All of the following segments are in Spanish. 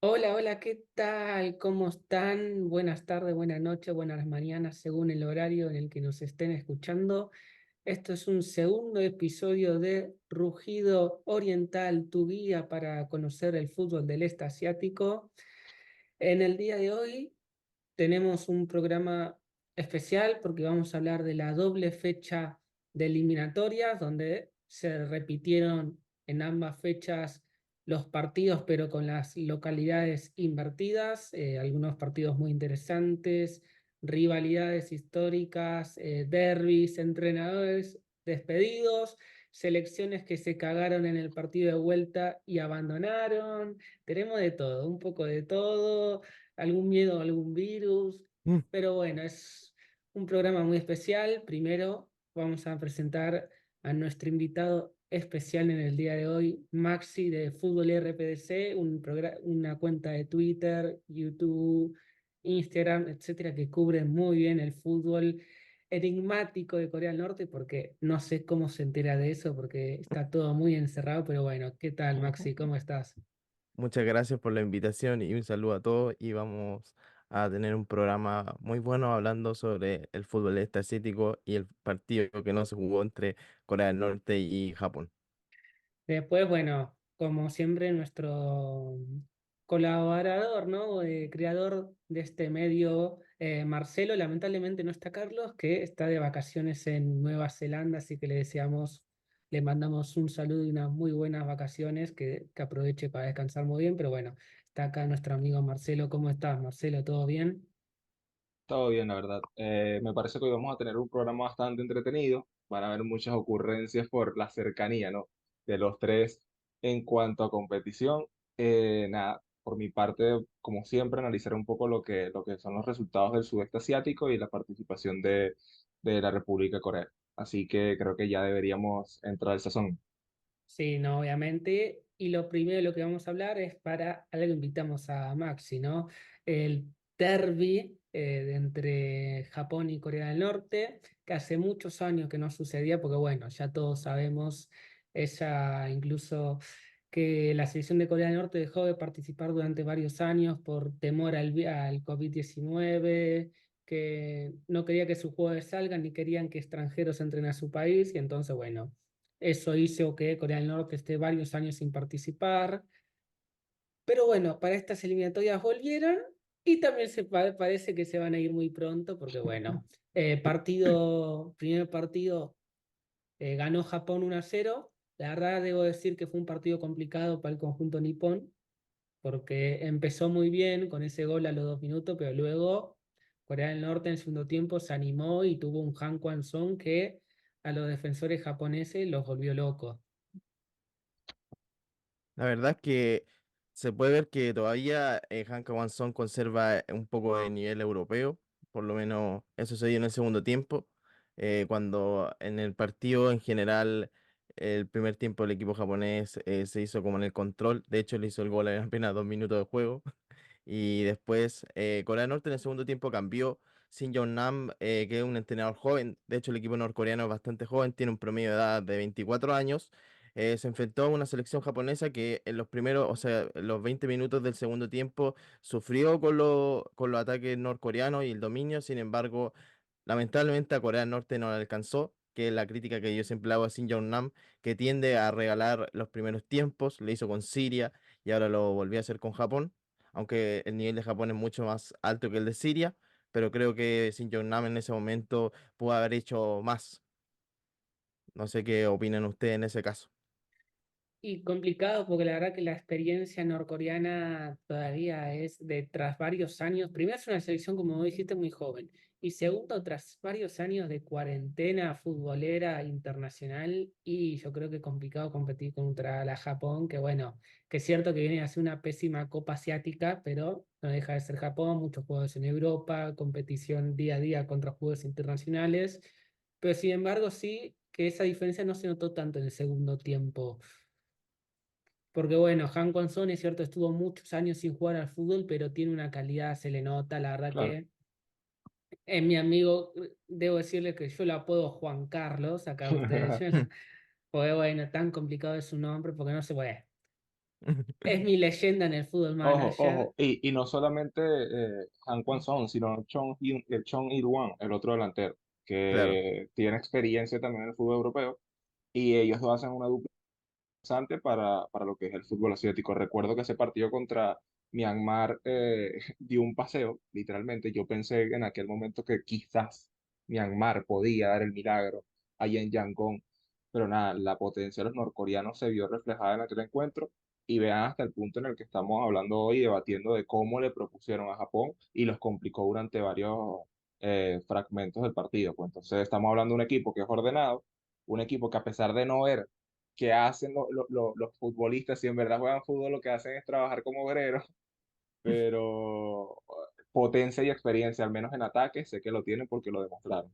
Hola, hola, ¿qué tal? ¿Cómo están? Buenas tardes, buenas noches, buenas mañanas, según el horario en el que nos estén escuchando. Esto es un segundo episodio de Rugido Oriental, tu guía para conocer el fútbol del este asiático. En el día de hoy tenemos un programa especial porque vamos a hablar de la doble fecha de eliminatorias, donde se repitieron en ambas fechas los partidos, pero con las localidades invertidas, algunos partidos muy interesantes, rivalidades históricas, derbis, entrenadores despedidos, selecciones que se cagaron en el partido de vuelta y abandonaron. Tenemos de todo, un poco de todo, algún miedo, algún virus, Mm. pero bueno, es un programa muy especial. Primero vamos a presentar a nuestro invitado especial en el día de hoy, Maxi de Fútbol RPDC, una cuenta de Twitter, YouTube, Instagram, etcétera, que cubre muy bien el fútbol enigmático de Corea del Norte, porque no sé cómo se entera de eso, porque está todo muy encerrado, pero bueno, ¿qué tal, Maxi? ¿Cómo estás? Muchas gracias por la invitación y un saludo a todos y vamos a tener un programa muy bueno hablando sobre el fútbol este asiático y el partido que no se jugó entre Corea del Norte y Japón. Después, bueno, como siempre, nuestro colaborador, ¿no? Creador de este medio, Marcelo, lamentablemente no está Carlos, que está de vacaciones en Nueva Zelanda, así que le deseamos, le mandamos un saludo y unas muy buenas vacaciones, que aproveche para descansar muy bien, pero bueno, está acá nuestro amigo Marcelo. ¿Cómo estás, Marcelo? ¿Todo bien? Todo bien, la verdad. Me parece que hoy vamos a tener un programa bastante entretenido. Van a haber muchas ocurrencias por la cercanía, ¿no? De los tres en cuanto a competición. Nada, por mi parte, como siempre, analizar un poco lo que son los resultados del sudeste asiático y la participación de la República de Corea. Así que creo que ya deberíamos entrar al sazón. Sí, no, obviamente. Y lo primero de lo que vamos a hablar es para algo que invitamos a Maxi, ¿no? El derbi de entre Japón y Corea del Norte, que hace muchos años que no sucedía, porque bueno, ya todos sabemos, ella incluso que la selección de Corea del Norte dejó de participar durante varios años por temor al COVID-19, que no quería que sus jugadores salgan ni querían que extranjeros entren a su país, y entonces, bueno. Eso hizo que Corea del Norte esté varios años sin participar. Pero bueno, para estas eliminatorias volvieron y también parece que se van a ir muy pronto porque bueno, primer partido, ganó Japón 1-0. La verdad debo decir que fue un partido complicado para el conjunto nipón porque empezó muy bien con ese gol a los 2 minutos, pero luego Corea del Norte en el segundo tiempo se animó y tuvo un Han Kwan-song que a los defensores japoneses los volvió locos. La verdad es que se puede ver que todavía Hanka Song conserva un poco de nivel europeo, por lo menos eso se dio en el segundo tiempo, cuando en el partido en general el primer tiempo el equipo japonés se hizo como en el control, de hecho le hizo el gol en apenas 2 minutos de juego. Y después Corea del Norte en el segundo tiempo cambió. Shin Jong-nam, que es un entrenador joven, de hecho el equipo norcoreano es bastante joven, tiene un promedio de edad de 24 años, se enfrentó a una selección japonesa que en los primeros, o sea, en los 20 minutos del segundo tiempo sufrió con los ataques norcoreanos y el dominio. Sin embargo, lamentablemente a Corea del Norte no le alcanzó, que es la crítica que yo siempre le hago a Shin Jong-nam, que tiende a regalar los primeros tiempos, le hizo con Siria y ahora lo volvió a hacer con Japón, aunque el nivel de Japón es mucho más alto que el de Siria, pero creo que Shin Jong-nam en ese momento pudo haber hecho más. No sé qué opinan ustedes en ese caso. Y complicado porque la verdad que la experiencia norcoreana todavía es de tras varios años. Primero es una selección, como vos dijiste, muy joven. Y segundo, tras varios años de cuarentena futbolera internacional. Y yo creo que es complicado competir contra la Japón, que bueno, que es cierto que viene a ser una pésima Copa Asiática, pero no deja de ser Japón, muchos juegos en Europa, competición día a día contra juegos internacionales. Pero sin embargo, sí que esa diferencia no se notó tanto en el segundo tiempo. Porque bueno, Han Kwan-song es cierto, estuvo muchos años sin jugar al fútbol, pero tiene una calidad, se le nota, la verdad Claro. que es mi amigo, debo decirle que yo lo apodo Juan Carlos, acá ustedes, porque bueno, tan complicado es su nombre, porque no se puede. Es mi leyenda en el Football Ojo, Manager. ojo, y no solamente Han Kwan-song, sino Chong Il-wan, el otro delantero, Claro. que tiene experiencia también en el fútbol europeo, y ellos dos hacen una dupla interesante para lo que es el fútbol asiático. Recuerdo que ese partido contra Myanmar dio un paseo, literalmente. Yo pensé en aquel momento que quizás Myanmar podía dar el milagro allá en Yangon, pero nada, la potencia de los norcoreanos se vio reflejada en aquel encuentro y vean hasta el punto en el que estamos hablando hoy, debatiendo de cómo le propusieron a Japón y los complicó durante varios fragmentos del partido. Pues entonces estamos hablando de un equipo que es ordenado, un equipo que a pesar de no ver que hacen los futbolistas, si en verdad juegan fútbol, lo que hacen es trabajar como obreros, pero potencia y experiencia, al menos en ataque, sé que lo tienen porque lo demostraron.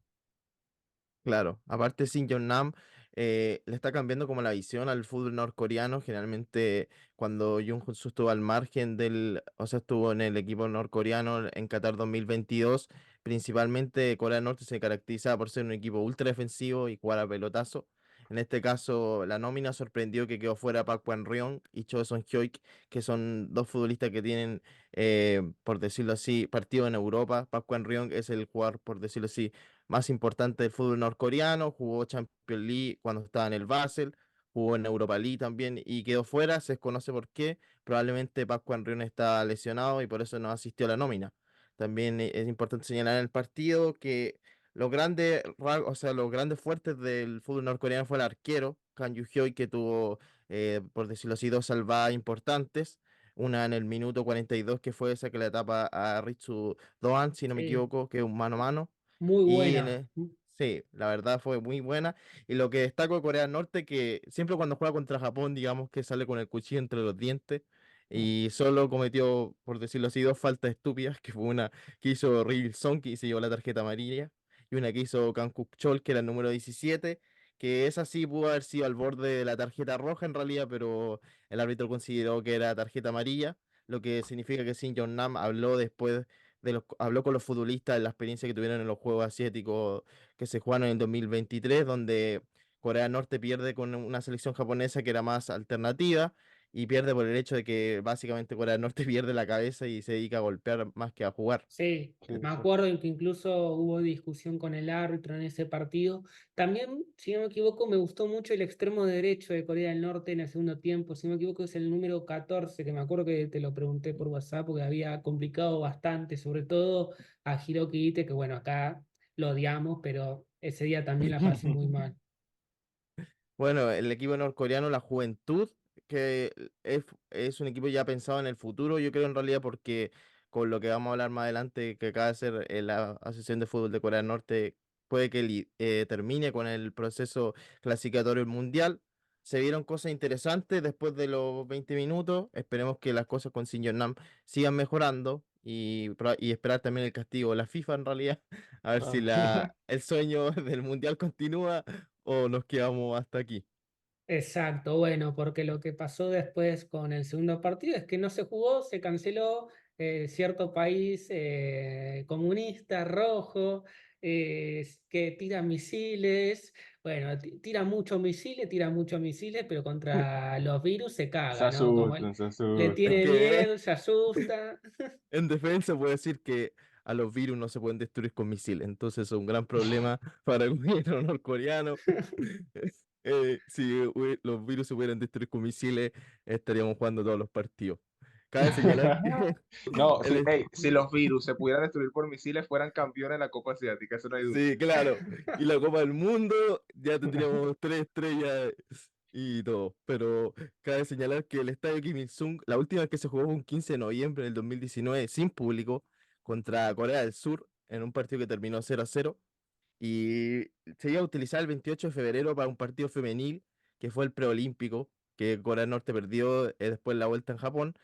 Claro, aparte Shin Jong-nam le está cambiando como la visión al fútbol norcoreano. Generalmente cuando Jung Soo estuvo al margen o sea, estuvo en el equipo norcoreano en Qatar 2022, principalmente Corea del Norte se caracteriza por ser un equipo ultra defensivo y jugar a pelotazo. En este caso, la nómina sorprendió que quedó fuera Park Hwan-ryong y Cho Son-hyoik, que son dos futbolistas que tienen, por decirlo así, partido en Europa. Park Hwan-ryong es el jugador, por decirlo así, más importante del fútbol norcoreano, jugó Champions League cuando estaba en el Basel, jugó en Europa League también y quedó fuera, se desconoce por qué, probablemente Pascual Henry está lesionado y por eso no asistió a la nómina. También es importante señalar en el partido que o sea, los grandes fuertes del fútbol norcoreano fue el arquero, Kang Yu-hyo, que tuvo, por decirlo así, dos salvadas importantes. Una en el minuto 42, que fue esa que le tapa a Ritsu Doan, si no me Sí, equivoco, que es un mano a mano. muy Y buena. sí, la verdad fue muy buena. Y lo que destaco de Corea del Norte, que siempre cuando juega contra Japón, digamos que sale con el cuchillo entre los dientes. Y solo cometió, por decirlo así, dos faltas estúpidas, que fue una que hizo Ri Song, que se llevó la tarjeta amarilla, y una que hizo Kang Kuk Chol, que era el número 17, que esa sí pudo haber sido al borde de la tarjeta roja en realidad, pero el árbitro consideró que era tarjeta amarilla, lo que significa que Shin Jong-nam habló después habló con los futbolistas de la experiencia que tuvieron en los Juegos Asiáticos que se jugaron en el 2023, donde Corea del Norte pierde con una selección japonesa que era más alternativa y pierde por el hecho de que básicamente Corea del Norte pierde la cabeza y se dedica a golpear más que a jugar. Sí, Sí, me sí. acuerdo en que incluso hubo discusión con el árbitro en ese partido. También, si no me equivoco, me gustó mucho el extremo derecho de Corea del Norte en el segundo tiempo. Si no me equivoco, es el número 14, que me acuerdo que te lo pregunté por WhatsApp porque había complicado bastante, sobre todo a Hiroki Ite, que bueno, acá lo odiamos, pero ese día también la pasé muy mal. Bueno, el equipo norcoreano, la Juventud, que es un equipo ya pensado en el futuro, yo creo en realidad porque con lo que vamos a hablar más adelante, que acaba de ser la Asociación de Fútbol de Corea del Norte, puede que termine con el proceso clasificatorio mundial. Se vieron cosas interesantes después de los 20 minutos. Esperemos que las cosas con Shin Nam sigan mejorando y esperar también el castigo de la FIFA en realidad, a ver si Ah. el sueño del mundial continúa o nos quedamos hasta aquí. Exacto, bueno, porque lo que pasó después con el segundo partido es que no se jugó, se canceló cierto país comunista, rojo, que tira misiles, bueno, tira muchos misiles, pero contra los virus se Se caga, ¿no? Como él asustan, se le Es asustan. tiene que miedo, se asusta. en defensa puedo decir que a los virus no se pueden destruir con misiles, entonces es un gran problema para el gobierno norcoreano. Si los virus se pudieran destruir con misiles, estaríamos jugando todos los partidos. Cabe señalar que No, el, si, est- ey, si los virus se pudieran destruir por misiles, fueran campeones de la Copa Asiática, eso no hay duda. sí, claro, y la Copa del Mundo ya tendríamos 3 estrellas y todo, pero cabe señalar que el estadio Kim Il-sung, la última vez que se jugó fue un 15 de noviembre del 2019 sin público contra Corea del Sur en un partido que terminó 0-0 y se iba a utilizar el 28 de febrero para un partido femenil que fue el preolímpico que Corea del Norte perdió después la vuelta en Japón.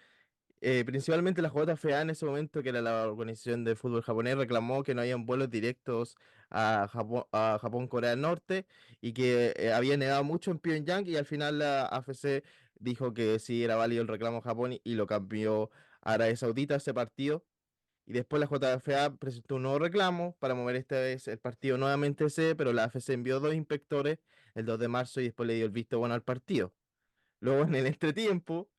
Principalmente la JFA en ese momento, que era la organización de fútbol japonés, reclamó que no habían vuelos directos a Japón, Corea del Norte, y que había negado mucho en Pyongyang, y al final la AFC dijo que sí era válido el reclamo a Japón y lo cambió a Arabia Saudita ese partido. Y después la JFA presentó un nuevo reclamo para mover esta vez el partido nuevamente a sede, pero la AFC envió dos inspectores el 2 de marzo y después le dio el visto bueno al partido. Luego en el entretiempo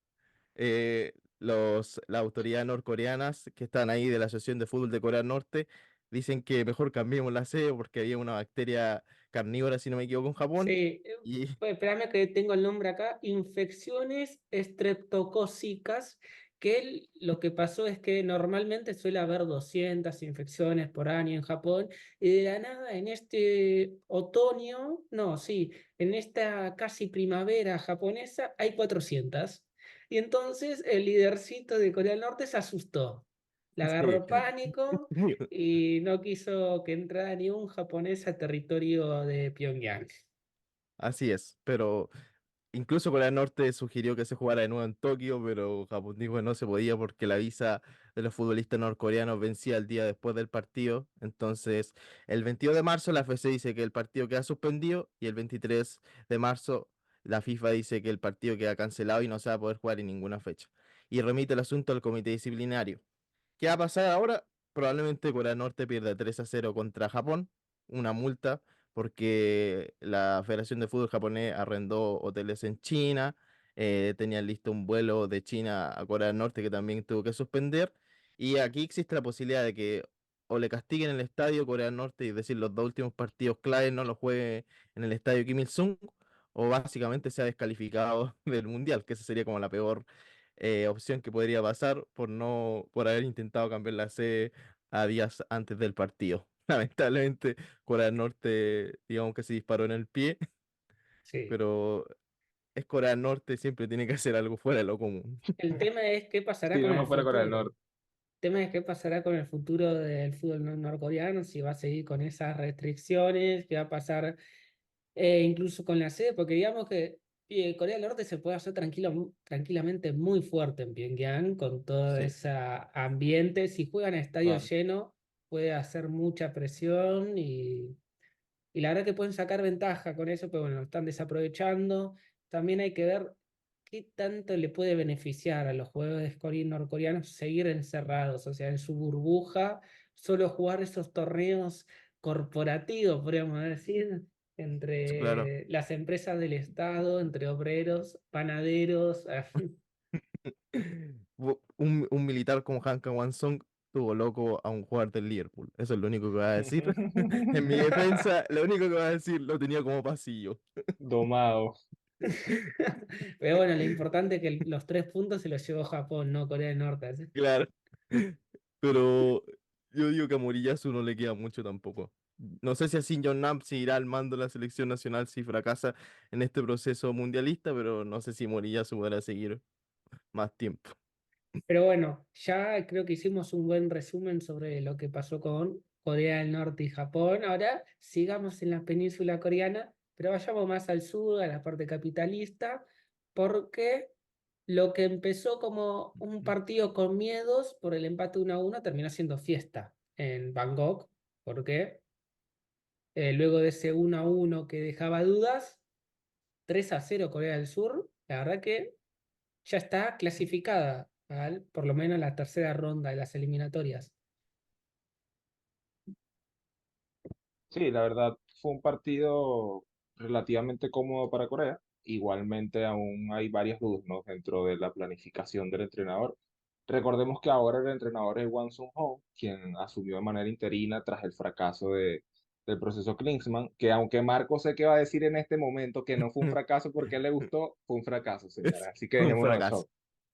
las autoridades norcoreanas que están ahí de la Asociación de Fútbol de Corea del Norte dicen que mejor cambiemos la sede porque había una bacteria carnívora, si no me equivoco, en Japón. Sí, Y pues, espérame que tengo el nombre acá, infecciones estreptocócicas, que lo que pasó es que normalmente suele haber 200 infecciones por año en Japón, y de la nada en este otoño, no, sí, en esta casi primavera japonesa hay 400. Y entonces el lidercito de Corea del Norte se asustó, le sí, agarró pánico y no quiso que entrara ni un japonés a territorio de Pyongyang. así es. Pero incluso Corea del Norte sugirió que se jugara de nuevo en Tokio, pero Japón dijo que no se podía porque la visa de los futbolistas norcoreanos vencía el día después del partido. Entonces, el 22 de marzo la FC dice que el partido queda suspendido y el 23 de marzo la FIFA dice que el partido queda cancelado y no se va a poder jugar en ninguna fecha. Y remite el asunto al comité disciplinario. ¿Qué va a pasar ahora? Probablemente Corea del Norte pierda 3-0 contra Japón, una multa, porque la Federación de Fútbol japonés arrendó hoteles en China, tenían listo un vuelo de China a Corea del Norte que también tuvo que suspender, y aquí existe la posibilidad de que o le castiguen el estadio Corea del Norte, y es decir, los dos últimos partidos claves no los juegue en el estadio Kim Il-sung, o básicamente sea descalificado del Mundial, que esa sería como la peor opción que podría pasar por haber intentado cambiar la sede a días antes del partido. Lamentablemente, Corea del Norte, digamos que se disparó en el pie, Sí. pero es Corea del Norte, siempre tiene que hacer algo fuera de lo común. El tema es qué pasará Si con no, el no fuera Corea del futuro. Norte. El tema es qué pasará con el futuro del fútbol norcoreano, si va a seguir con esas restricciones, qué va a pasar incluso con la sede, porque digamos que Corea del Norte se puede hacer tranquilamente muy fuerte en Pyongyang con todo Sí, ese ambiente. Si juegan a estadio Total. lleno, puede hacer mucha presión y la verdad que pueden sacar ventaja con eso, pero bueno, lo están desaprovechando. También hay que ver qué tanto le puede beneficiar a los jugadores norcoreanos seguir encerrados, o sea, en su burbuja, solo jugar esos torneos corporativos, podríamos decir, claro. entre las empresas del Estado, entre obreros, panaderos. Un militar como Han Kang-song tuvo loco a un jugador del Liverpool. Eso es lo único que voy a decir. En mi defensa, lo único que voy a decir lo tenía como pasillo. Domado. Pero bueno, lo importante es que los 3 puntos se los llevó Japón, no Corea del Norte. ¿Sí? Claro. Pero yo digo que a Moriyasu no le queda mucho tampoco. No sé si a Shin Jong-nam se irá al mando de la selección nacional si fracasa en este proceso mundialista, pero no sé si Moriyasu podrá seguir más tiempo. Pero bueno, ya creo que hicimos un buen resumen sobre lo que pasó con Corea del Norte y Japón. Ahora sigamos en la península coreana, pero vayamos más al sur, a la parte capitalista, porque lo que empezó como un partido con miedos por el empate 1-1 terminó siendo fiesta en Bangkok, porque luego de ese 1-1 que dejaba dudas, 3-0 Corea del Sur, la verdad que ya está clasificada por lo menos la tercera ronda de las eliminatorias. Sí, la verdad fue un partido relativamente cómodo para Corea. Igualmente aún hay varias dudas, ¿no? Dentro de la planificación del entrenador. Recordemos que ahora el entrenador es Hwang Sung-ho, quien asumió de manera interina tras el fracaso del proceso Klinsmann, que aunque Marco sé que va a decir en este momento que no fue un fracaso porque a él le gustó, fue un fracaso, señora. Es Así que un dejémoslo en fracaso. shock.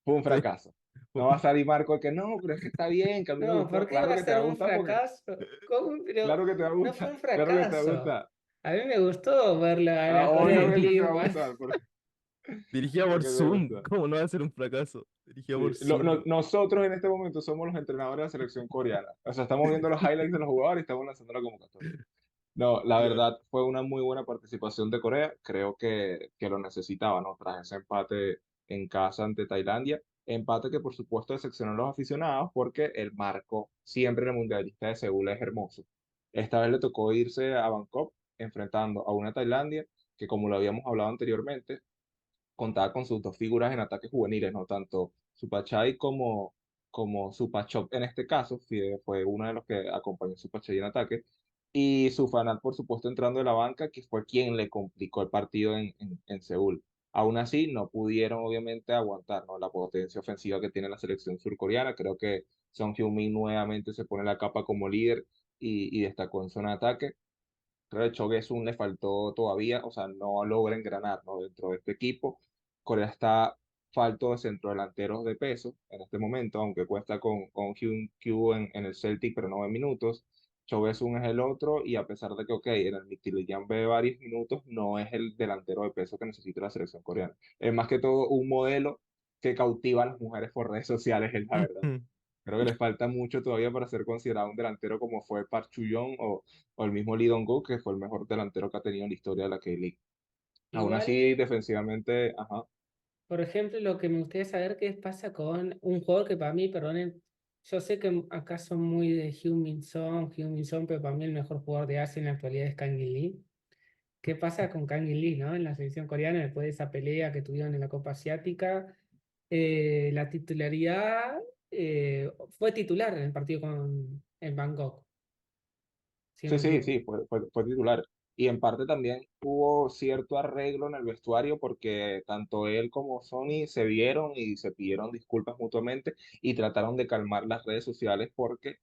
Fue un Sí. fracaso. No va a salir Marco de que no, pero es que está bien, que a mí me No, gustó. ¿por qué va Claro a que te va ser a un gustar porque fracaso? ¿Cómo? Pero claro que te va a no fue gustar, un claro que te va a fracaso. gustar. A mí me gustó ver a Ah, la Corea de obviamente te va a Klinsmann. gustar, Dirigida por porque te Zoom. gusta. ¿Cómo no va a ser un fracaso? Dirigida Sí. por Zoom. Nosotros en este momento somos los entrenadores de la selección coreana. O sea, estamos viendo los highlights de los jugadores y estamos lanzando la convocatoria. No, la Claro. verdad fue una muy buena participación de Corea. Creo que lo necesitaba, ¿no? Tras ese empate en casa ante Tailandia. Empate que por supuesto decepcionó a los aficionados porque el marco siempre en el Mundialista de Seúl es hermoso. Esta vez le tocó irse a Bangkok enfrentando a una Tailandia que, como lo habíamos hablado anteriormente, contaba con sus dos figuras en ataques juveniles, ¿no? Tanto Supachai como Supachop en este caso, fue uno de los que acompañó a Supachai en ataque, y Sufanat, por supuesto, entrando de la banca, que fue quien le complicó el partido en Seúl. Aún así, no pudieron obviamente aguantar, ¿no?, la potencia ofensiva que tiene la selección surcoreana. Creo que Son Heung-min nuevamente se pone la capa como líder y destacó en zona de ataque. Creo que Choguesun le faltó todavía, o sea, no logra engranar, ¿no?, dentro de este equipo. Corea está falto de centrodelanteros de peso en este momento, aunque cuesta con Hyun Kyu en el Celtic, pero no ve minutos. Choguesun es el otro, y a pesar de que, ok, en el Midtjylland ve varios minutos, no es el delantero de peso que necesita la selección coreana. Es más que todo un modelo que cautiva a las mujeres por redes sociales, es la verdad. Creo que le falta mucho todavía para ser considerado un delantero como fue Park Chu-young o el mismo Lee Dong-gook, que fue el mejor delantero que ha tenido en la historia de la K-League. Aún Igual, así, defensivamente, ajá. por ejemplo, lo que me gustaría saber qué pasa con un jugador que para mí, perdonen, yo sé que acá son muy de Heung-min Son, pero para mí el mejor jugador de Asia en la actualidad es Kang In-lee. ¿Qué pasa con Kang In-lee, ¿no? En la selección coreana, después de esa pelea que tuvieron en la Copa Asiática, la titularidad, fue titular en el partido con el Bangkok, si no Sí, me sí, equivoco. sí, fue titular. Y en parte también hubo cierto arreglo en el vestuario porque tanto él como Sony se vieron y se pidieron disculpas mutuamente y trataron de calmar las redes sociales, porque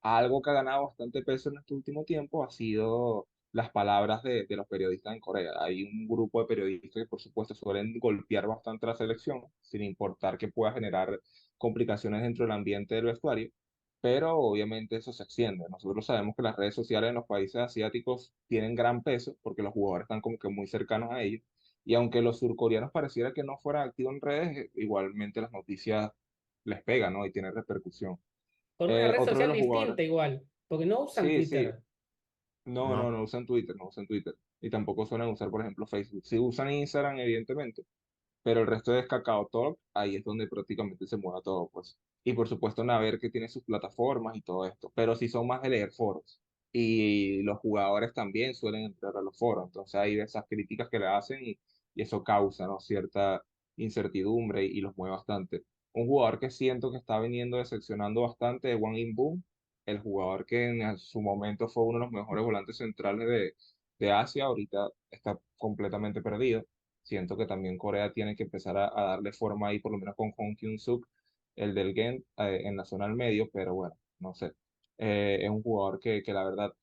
algo que ha ganado bastante peso en este último tiempo ha sido las palabras de los periodistas en Corea. Hay un grupo de periodistas que por supuesto suelen golpear bastante a la selección sin importar que pueda generar complicaciones dentro del ambiente del vestuario, pero obviamente eso se extiende. Nosotros sabemos que las redes sociales en los países asiáticos tienen gran peso porque los jugadores están como que muy cercanos a ellos. Y aunque los surcoreanos pareciera que no fueran activos en redes, igualmente las noticias les pegan, ¿no?, y tienen repercusión. Con una red Otro de social los jugadores, distinta igual, porque no usan sí, sí, Twitter. no, no, No, no usan Twitter, no usan Twitter. Y tampoco suelen usar, por ejemplo, Facebook. Sí usan Instagram, evidentemente, pero el resto es Kakao Talk, ahí es donde prácticamente se mueve todo, pues. Y por supuesto, Naver, que tiene sus plataformas y todo esto, pero sí son más de leer foros. Y los jugadores también suelen entrar a los foros, entonces hay esas críticas que le hacen, y eso causa, ¿no?, cierta incertidumbre y los mueve bastante. Un jugador que siento que está viniendo decepcionando bastante es Wang In-boom, el jugador que en su momento fue uno de los mejores volantes centrales de Asia, ahorita está completamente perdido. Siento que también Corea tiene que empezar a darle forma ahí, por lo menos con Hong Kyun-suk, el del Gent, en la zona del medio, pero bueno, no sé. Es un jugador que la verdad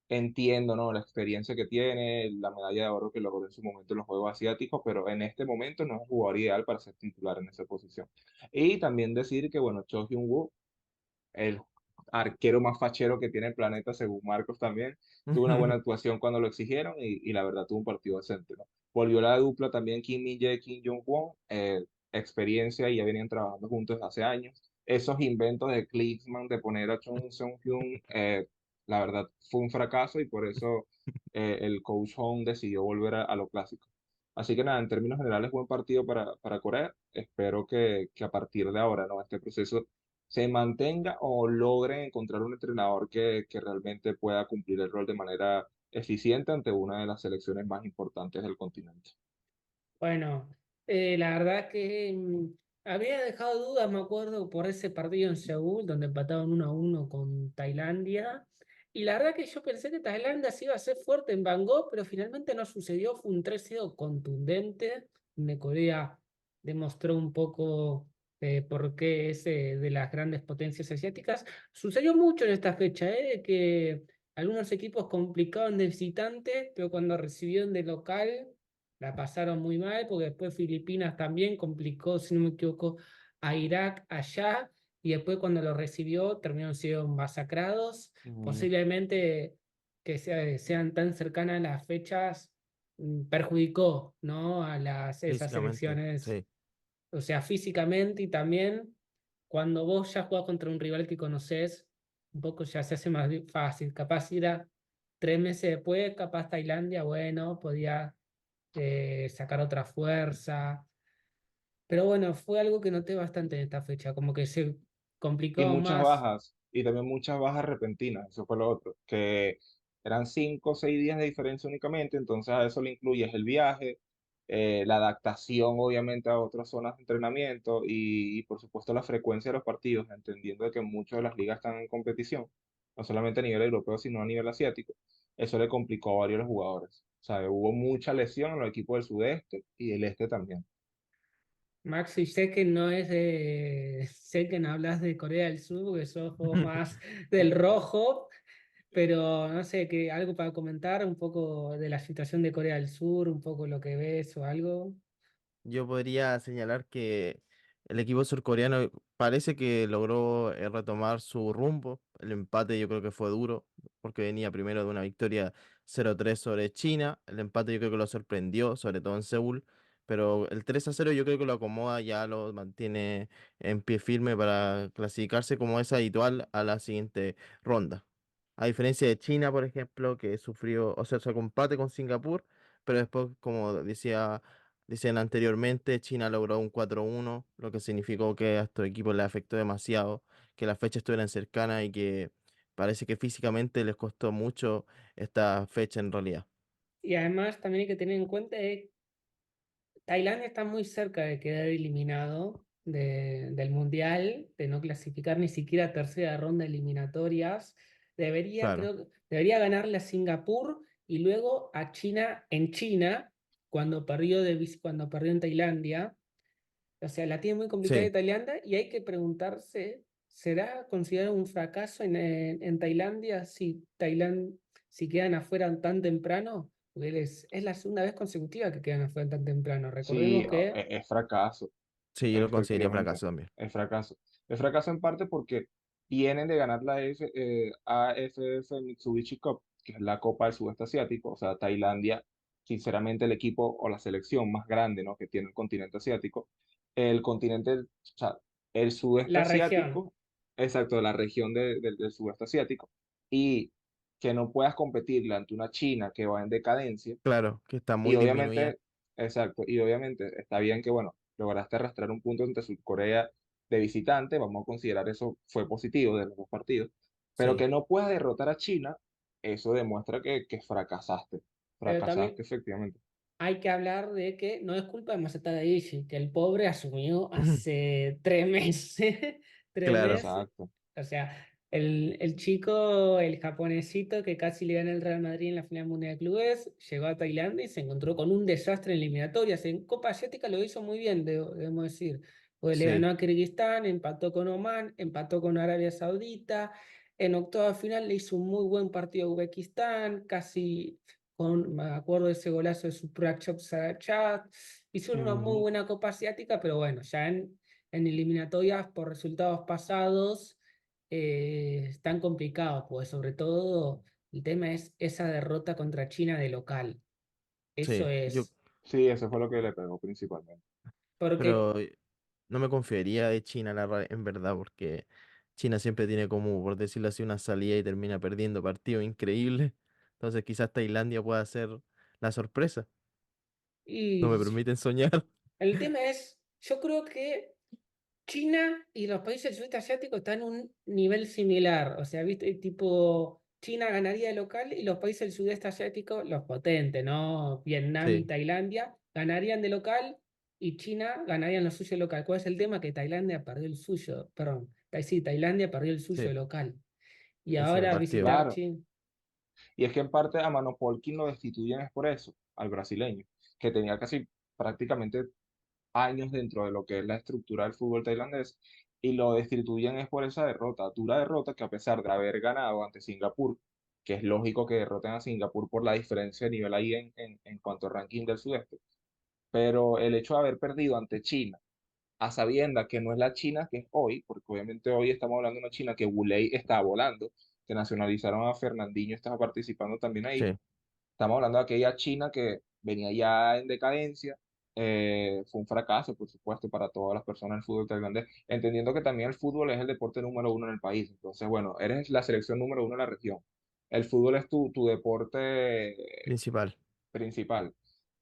entiendo, ¿no?, la experiencia que tiene, la medalla de oro que logró en su momento en los Juegos Asiáticos, pero en este momento no es un jugador ideal para ser titular en esa posición. Y también decir que, bueno, Cho Hyun-woo, el arquero más fachero que tiene el planeta, según Marcos también. Tuvo una buena actuación cuando lo exigieron, y la verdad tuvo un partido decente, ¿no? Volvió la dupla también Kim Min-jae, Kim Jong-won, experiencia, y ya venían trabajando juntos hace años. Esos inventos de Klinsmann de poner a Chung Seung-hyun, la verdad fue un fracaso, y por eso el coach Hong decidió volver a lo clásico. Así que nada, en términos generales, buen partido para Corea. Espero que a partir de ahora, ¿no?, este proceso se mantenga o logren encontrar un entrenador que realmente pueda cumplir el rol de manera eficiente ante una de las selecciones más importantes del continente. Bueno, la verdad que había dejado dudas, me acuerdo, por ese partido en Seúl, donde empataban 1-1 con Tailandia. Y la verdad que yo pensé que Tailandia se iba a ser fuerte en Bangkok, pero finalmente no sucedió. Fue un 3-0 contundente, donde Corea demostró un poco por qué es de las grandes potencias asiáticas. Sucedió mucho en esta fecha, que algunos equipos complicaban de visitante, pero cuando recibieron de local la pasaron muy mal, porque después Filipinas también complicó, si no me equivoco, a Irak allá, y después cuando lo recibió terminaron siendo masacrados. Mm, Posiblemente que sean tan cercanas las fechas perjudicó, ¿no?, a esas físicamente, elecciones, sí. o sea, físicamente, y también cuando vos ya jugás contra un rival que conoces, un poco ya se hace más fácil. Capaz ir a 3 meses después, capaz Tailandia, bueno, podía sacar otra fuerza. Pero bueno, fue algo que noté bastante en esta fecha, como que se Y complicó muchas más. bajas, y también muchas bajas repentinas, eso fue lo otro, que eran 5 o 6 días de diferencia únicamente, entonces a eso le incluyes el viaje, la adaptación obviamente a otras zonas de entrenamiento, y por supuesto la frecuencia de los partidos, entendiendo de que muchas de las ligas están en competición, no solamente a nivel europeo, sino a nivel asiático. Eso le complicó a varios de los jugadores. ¿Sabe? Hubo mucha lesión en los equipos del sudeste y del este también. Maxi, sé que no es de, sé que no hablas de Corea del Sur, porque sos vos más del rojo, pero no sé, que algo para comentar un poco de la situación de Corea del Sur, un poco lo que ves o algo. Yo podría señalar que el equipo surcoreano parece que logró retomar su rumbo. El empate yo creo que fue duro, porque venía primero de una victoria 0-3 sobre China. El empate yo creo que lo sorprendió, sobre todo en Seúl. Pero el 3-0 yo creo que lo acomoda, ya lo mantiene en pie firme para clasificarse como es habitual a la siguiente ronda. A diferencia de China, por ejemplo, que sufrió, o sea, sacó empate con Singapur, pero después, como decían anteriormente, China logró un 4-1, lo que significó que a estos equipos les afectó demasiado, que las fechas estuvieran cercanas y que parece que físicamente les costó mucho esta fecha en realidad. Y además también hay que tener en cuenta que Tailandia está muy cerca de quedar eliminado del Mundial, de no clasificar ni siquiera a tercera ronda de eliminatorias. Debería, Claro, creo, debería ganarle a Singapur y luego a China en China, cuando perdió en Tailandia. O sea, la tiene muy complicada sí, Tailandia y hay que preguntarse, ¿será considerado un fracaso en Tailandia si quedan afuera tan temprano? Porque es la segunda vez consecutiva que quedan afuera tan temprano. Sí, Recordemos que es fracaso. sí, yo lo consideraría Efectivamente, fracaso también. es fracaso. Es fracaso en parte porque vienen de ganar la AFF Mitsubishi Cup, que es la Copa del Sudeste Asiático. O sea, Tailandia, sinceramente, el equipo o la selección más grande, ¿no?, que tiene el continente asiático. El continente, o sea, el sudeste la región, asiático, exacto, la región del sudeste asiático, y que no puedas competirle ante una China que va en decadencia. Claro, que está Y muy disminuida. obviamente, exacto, y obviamente está bien que, bueno, lograste arrastrar un punto entre Corea de visitante, vamos a considerar eso fue positivo de los dos partidos, pero Sí. que no puedas derrotar a China, eso demuestra que fracasaste, pero también fracasaste efectivamente. hay que hablar de que no es culpa de Masataka Daishi, que el pobre asumió hace 3 meses. tres Claro, meses. Exacto. O sea, el chico, el japonesito que casi le gana el Real Madrid en la final mundial de clubes, llegó a Tailandia y se encontró con un desastre en eliminatorias. En Copa Asiática lo hizo muy bien, debemos decir. Pues le ganó sí, a Kirguistán, empató con Omán, empató con Arabia Saudita. En octava final le hizo un muy buen partido a Uzbekistán, casi me acuerdo de ese golazo de su Prakchop Sarachat. Hicieron una muy Ujú. buena Copa Asiática, pero bueno, ya en eliminatorias por resultados pasados están complicados, pues sobre todo el tema es esa derrota contra China de local. Eso sí, yo, es, Sí, eso fue lo que le pegó principalmente. porque, pero no me confiaría de China en verdad, porque China siempre tiene como, por decirlo así, una salida y termina perdiendo partidos increíbles. Entonces quizás Tailandia pueda ser la sorpresa. No me y permiten soñar. el tema es, yo creo que China y los países del sudeste asiático están en un nivel similar. O sea, viste, tipo, China ganaría de local y los países del sudeste asiático, los potentes, ¿no? Vietnam y Sí, Tailandia, ganarían de local y China ganarían lo suyo de local. ¿Cuál es el tema? Que Tailandia perdió el suyo, perdón, sí, Tailandia perdió el suyo de sí, local. Y ese ahora partido. visitar Claro, China. y es que en parte a Mano Polkin lo destituyen es por eso, al brasileño, que tenía casi prácticamente años dentro de lo que es la estructura del fútbol tailandés, y lo destituyen es por esa derrota, dura derrota que a pesar de haber ganado ante Singapur, que es lógico que derroten a Singapur por la diferencia de nivel ahí en cuanto al ranking del sudeste, pero el hecho de haber perdido ante China, a sabiendas que no es la China que es hoy, porque obviamente hoy estamos hablando de una China que Wulei está volando, que nacionalizaron a Fernandinho, estaba participando también ahí. Sí, Estamos hablando de aquella China que venía ya en decadencia. Fue un fracaso, por supuesto, para todas las personas del fútbol tailandés, entendiendo que también el fútbol es el deporte número uno en el país. Entonces, bueno, eres la selección número uno en la región. El fútbol es tu deporte principal. principal.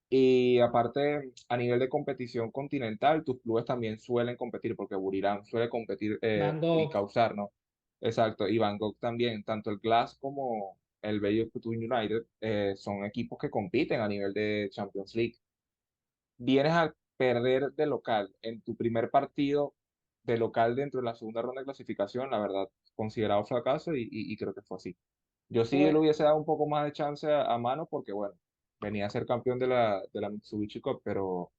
Y aparte, a nivel de competición continental, tus clubes también suelen competir, porque Buriram suele competir y Bangkok. causar, ¿no? Exacto, y Bangkok también, tanto el Glass como el Bello United son equipos que compiten a nivel de Champions League. Vienes a perder de local en tu primer partido de local dentro de la segunda ronda de clasificación, la verdad, considerado fracaso y creo que fue así. Yo sí le Bueno, hubiese dado un poco más de chance a Mano porque, bueno. venía a ser campeón de la Mitsubishi Cup, pero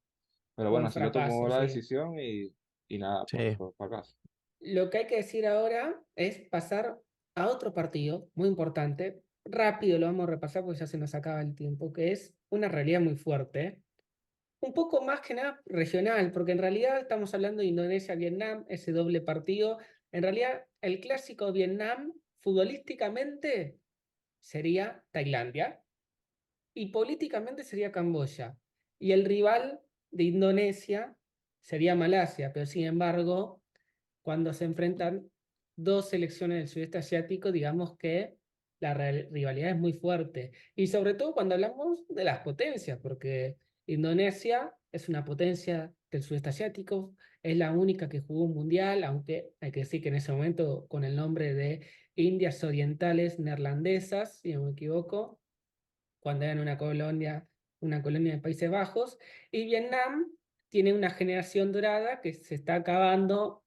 Fue bueno, un así lo tomó fracaso, la sí. decisión y nada, pues Sí, fue fracaso. Lo que hay que decir ahora es pasar a otro partido muy importante. Rápido lo vamos a repasar porque ya se nos acaba el tiempo, que es una realidad muy fuerte. Un poco más que nada regional, porque en realidad estamos hablando de Indonesia-Vietnam, ese doble partido. En realidad, el clásico Vietnam, futbolísticamente, sería Tailandia y políticamente sería Camboya. Y el rival de Indonesia sería Malasia, pero sin embargo, cuando se enfrentan dos selecciones del sudeste asiático, digamos que la rivalidad es muy fuerte. Y sobre todo cuando hablamos de las potencias, porque Indonesia es una potencia del sudeste asiático, es la única que jugó un mundial, aunque hay que decir que en ese momento con el nombre de Indias Orientales Neerlandesas, si no me equivoco, cuando eran una colonia de Países Bajos, y Vietnam tiene una generación dorada que se está acabando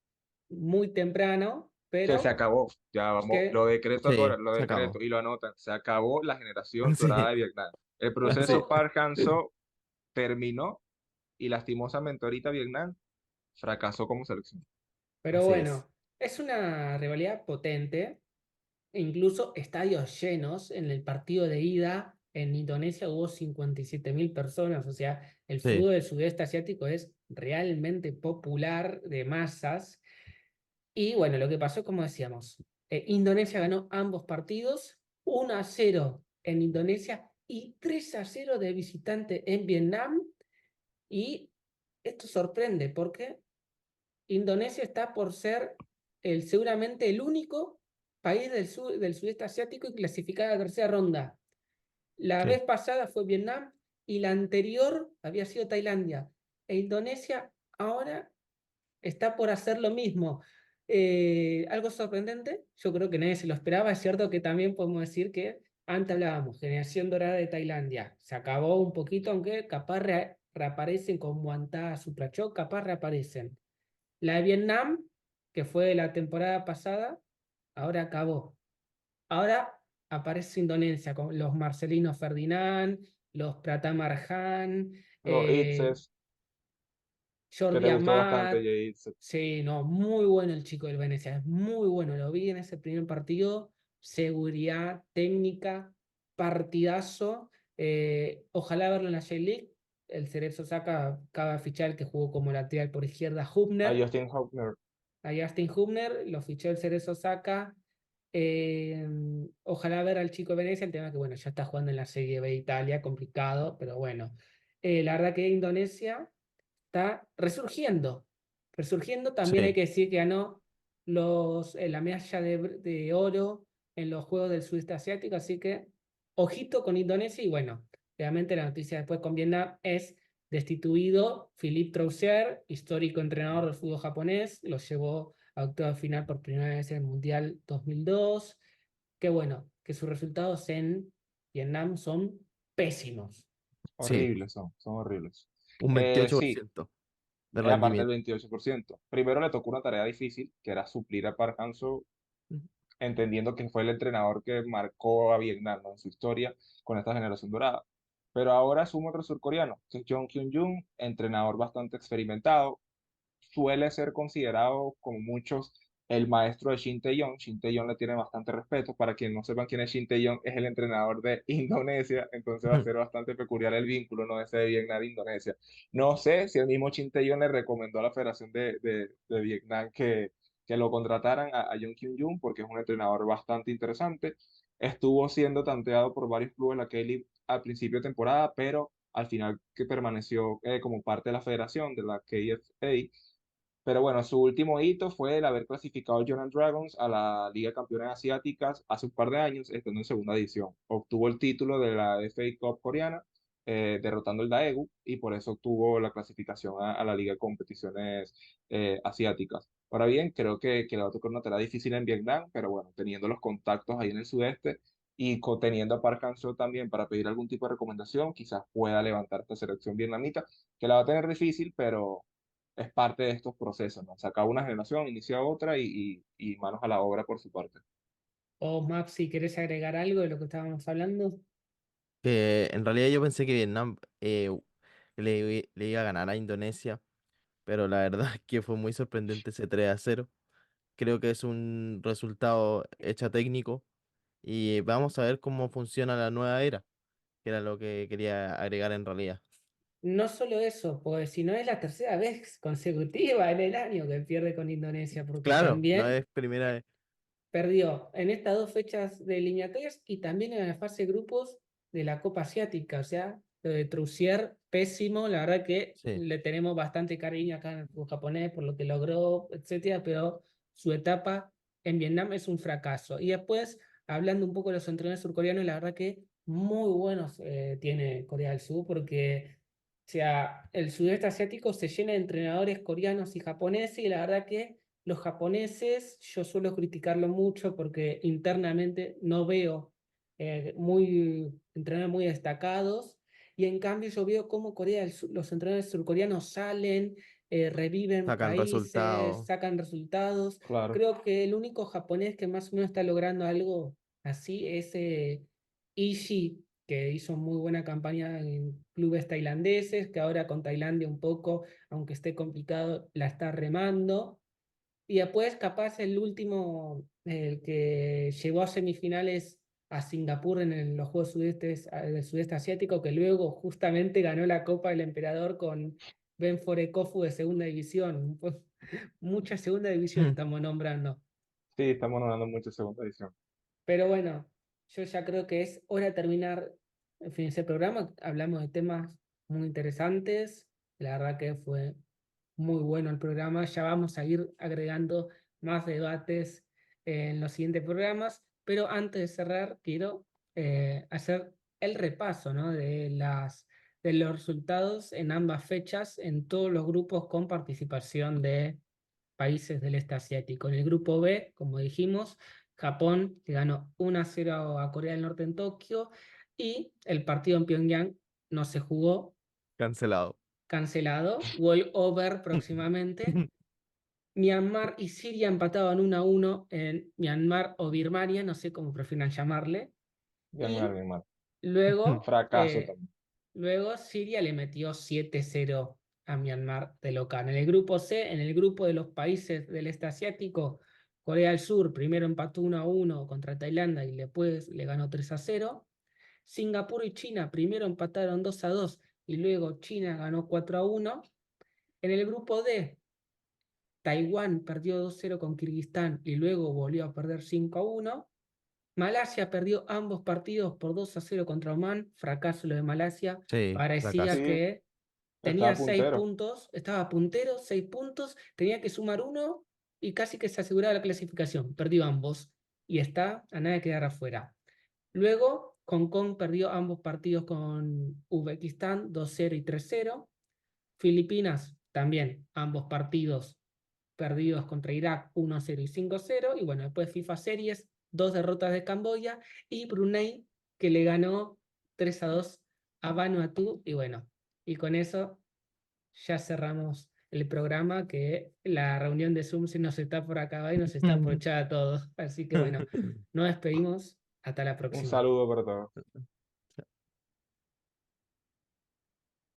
muy temprano, Que se pero acabó, ya vamos, que lo decreto ahora, sí, lo se decreto acabó. y lo anotan, se acabó la generación dorada Sí, de Vietnam. El sí, proceso Park Hang-seo terminó y lastimosamente ahorita Vietnam fracasó como selección. pero así es. bueno, es una rivalidad potente, e incluso estadios llenos. En el partido de ida en Indonesia hubo 57.000 personas, o sea, el Sí, fútbol del sudeste asiático es realmente popular de masas. Y bueno, lo que pasó, como decíamos, Indonesia ganó ambos partidos, 1-0 en Indonesia y 3-0 de visitante en Vietnam. Y esto sorprende porque Indonesia está por ser seguramente el único país del sudeste asiático en clasificar a la tercera ronda. La sí, vez pasada fue Vietnam y la anterior había sido Tailandia. E Indonesia ahora está por hacer lo mismo. Algo sorprendente, yo creo que nadie se lo esperaba. Es cierto que también podemos decir que antes hablábamos, generación dorada de Tailandia. Se acabó un poquito, aunque capaz reaparecen con Muantá, Suprachó, capaz reaparecen. La de Vietnam, que fue la temporada pasada, ahora acabó. Ahora aparece Indonesia con los Marcelino Ferdinand, los Pratama Arhan, Los Itzes, que te Jordi gustó bastante, Amat. Jay Itzes. Sí, no, muy bueno el chico del Venecia, es muy bueno. Lo vi en ese primer partido. Seguridad, técnica, partidazo. Ojalá verlo en la J-League. El Cerezo Osaka acaba de fichar el que jugó como lateral por izquierda, A Hubner. Justin Hoffner. A Justin Hubner, lo fichó el Cerezo Osaka. Eh, Ojalá ver al chico de Venecia. El tema es que, bueno, ya está jugando en la Serie B de Italia, complicado, pero bueno. La verdad que Indonesia está resurgiendo. Resurgiendo, también hay sí, que decir que ganó la medalla de oro en los Juegos del Sudeste Asiático, así que ojito con Indonesia y bueno, realmente la noticia después con Vietnam es destituido Philippe Troussier, histórico entrenador del fútbol japonés, lo llevó a octavos de final por primera vez en el Mundial 2002. Qué bueno, que sus resultados en Vietnam son pésimos. sí, Horribles son horribles. un veintiocho por Sí, ciento de aparte del rendimiento. 28%. Primero le tocó una tarea difícil, que era suplir a Park Hang-seo, entendiendo que fue el entrenador que marcó a Vietnam, ¿no?, en su historia con esta generación dorada. Pero ahora asume otro surcoreano, que es Jong Kyun-jung, entrenador bastante experimentado, suele ser considerado como muchos el maestro de Shin Tae-yong. Shin Tae-yong le tiene bastante respeto. Para quien no sepan quién es Shin Tae-yong, es el entrenador de Indonesia, entonces va a ser bastante peculiar el vínculo, ¿no?, ese de Vietnam e Indonesia. No sé si el mismo Shin Tae-yong le recomendó a la Federación de Vietnam que lo contrataran a Jong Kyun-jung porque es un entrenador bastante interesante. Estuvo siendo tanteado por varios clubes de la K-League al principio de temporada, pero al final que permaneció como parte de la federación, de la KFA. Pero bueno, su último hito fue el haber clasificado al Jonan Dragons a la Liga de Campeones Asiáticas hace un par de años, estando en segunda edición. Obtuvo el título de la FA Cup coreana, derrotando el Daegu, y por eso obtuvo la clasificación a la Liga de Competiciones Asiáticas. Ahora bien, creo que le va a tocar una tarea difícil en Vietnam, pero bueno, teniendo los contactos ahí en el sudeste y teniendo a Park Hang-seo también para pedir algún tipo de recomendación, quizás pueda levantar esta selección vietnamita, que la va a tener difícil, pero es parte de estos procesos, ¿no? Se acaba una generación, inicia otra y manos a la obra por su parte. O Max, si querés agregar algo de lo que estábamos hablando. Que en realidad yo pensé que Vietnam le iba a ganar a Indonesia, pero la verdad es que fue muy sorprendente ese 3-0. Creo que es un resultado hecha técnico y vamos a ver cómo funciona la nueva era, que era lo que quería agregar en realidad. No solo eso, pues si no es la tercera vez consecutiva en el año que pierde con Indonesia, porque Claro, no también es primera vez. perdió en estas dos fechas de eliminatorias y también en la fase de grupos de la Copa Asiática. O sea, lo de Troussier, pésimo. La verdad que Sí, le tenemos bastante cariño acá en el fútbol japonés por lo que logró, etcétera, pero su etapa en Vietnam es un fracaso. Y después, hablando un poco de los entrenadores surcoreanos, la verdad que muy buenos tiene Corea del Sur, porque o sea, el sudeste asiático se llena de entrenadores coreanos y japoneses, y la verdad que los japoneses, yo suelo criticarlo mucho porque internamente no veo entrenadores muy destacados, y en cambio yo veo cómo Corea del Sur, los entrenadores surcoreanos salen, reviven sacan países, resultados. sacan resultados. Claro. Creo que el único japonés que más o menos está logrando algo así es Ishii, que hizo muy buena campaña en clubes tailandeses, que ahora con Tailandia un poco, aunque esté complicado, la está remando. Y después, capaz, el último, el que llegó a semifinales a Singapur en los Juegos del Sudeste Asiático, que luego justamente ganó la Copa del Emperador con Ben Forekofu de segunda división. Mucha segunda división estamos nombrando. Sí, estamos hablando mucho de segunda edición. Pero bueno, yo ya creo que es hora de terminar en fin, ese programa. Hablamos de temas muy interesantes. La verdad que fue muy bueno el programa. Ya vamos a ir agregando más debates en los siguientes programas. Pero antes de cerrar, quiero hacer el repaso, ¿no? de los resultados en ambas fechas, en todos los grupos con participación de países del este asiático. En el grupo B, como dijimos, Japón le ganó 1-0 a Corea del Norte en Tokio, y el partido en Pyongyang no se jugó, Cancelado. cancelado, World over próximamente. Myanmar y Siria empataban 1-1 en Myanmar o Birmania, no sé cómo prefieran llamarle. Bien mal, Y bien mal. luego, Fracaso eh, también. luego Siria le metió 7-0 a Myanmar de local. En el grupo C, en el grupo de los países del este asiático, Corea del Sur primero empató 1-1 contra Tailandia y después le ganó 3-0. Singapur y China primero empataron 2-2 y luego China ganó 4-1. En el grupo D, Taiwán perdió 2-0 con Kirguistán y luego volvió a perder 5-1. Malasia perdió ambos partidos por 2-0 contra Oman, fracaso lo de Malasia. Sí, Parecía fracaso. Sí, que tenía estaba 6 puntos, estaba puntero, 6 puntos, tenía que sumar uno y casi que se aseguraba la clasificación. Perdió ambos y está a nada de quedar afuera. Luego, Hong Kong perdió ambos partidos con Uzbekistán 2-0 y 3-0. Filipinas también, ambos partidos perdidos contra Irak 1-0 y 5-0. Y bueno, después FIFA Series, dos derrotas de Camboya, y Brunei, que le ganó 3-2 a Vanuatu. Y bueno, y con eso ya cerramos el programa, que la reunión de Zoom se nos está por acabar y nos está aprovechada a todos. Así que bueno, nos despedimos. Hasta la un próxima. saludo para todos.